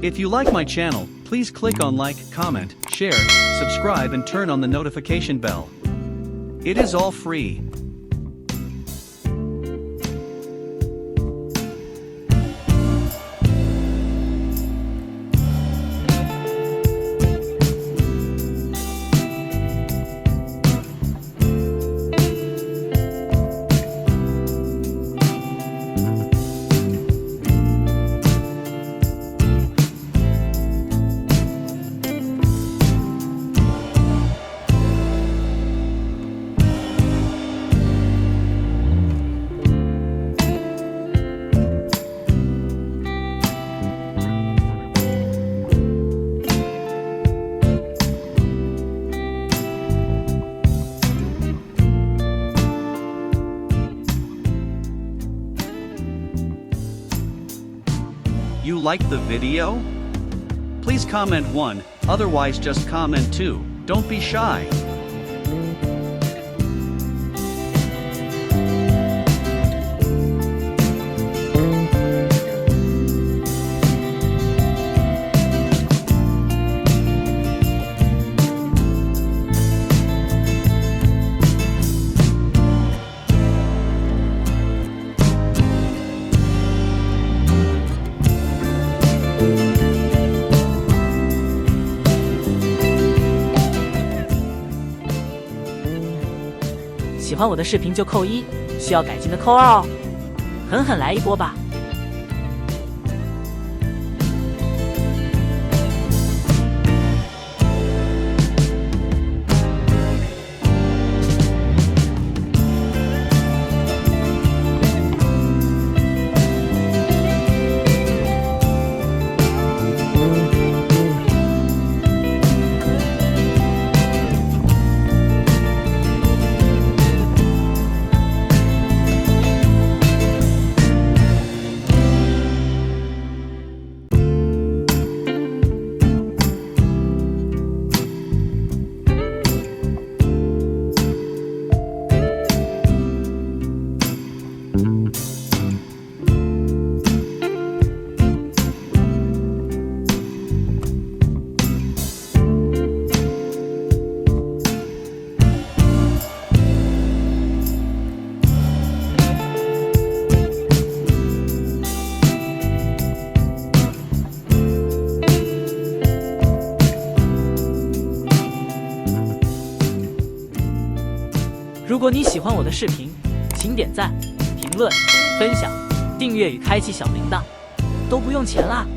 If you like my channel, please click on like, comment, share, subscribe and turn on the notification bell. It is all free. You like the video? Please comment 1, otherwise just comment 2, don't be shy.喜欢我的视频就扣1，需要改进的扣2哦，狠狠来一波吧！如果你喜欢我的视频，请点赞、评论、分享、订阅与开启小铃铛，都不用钱啦！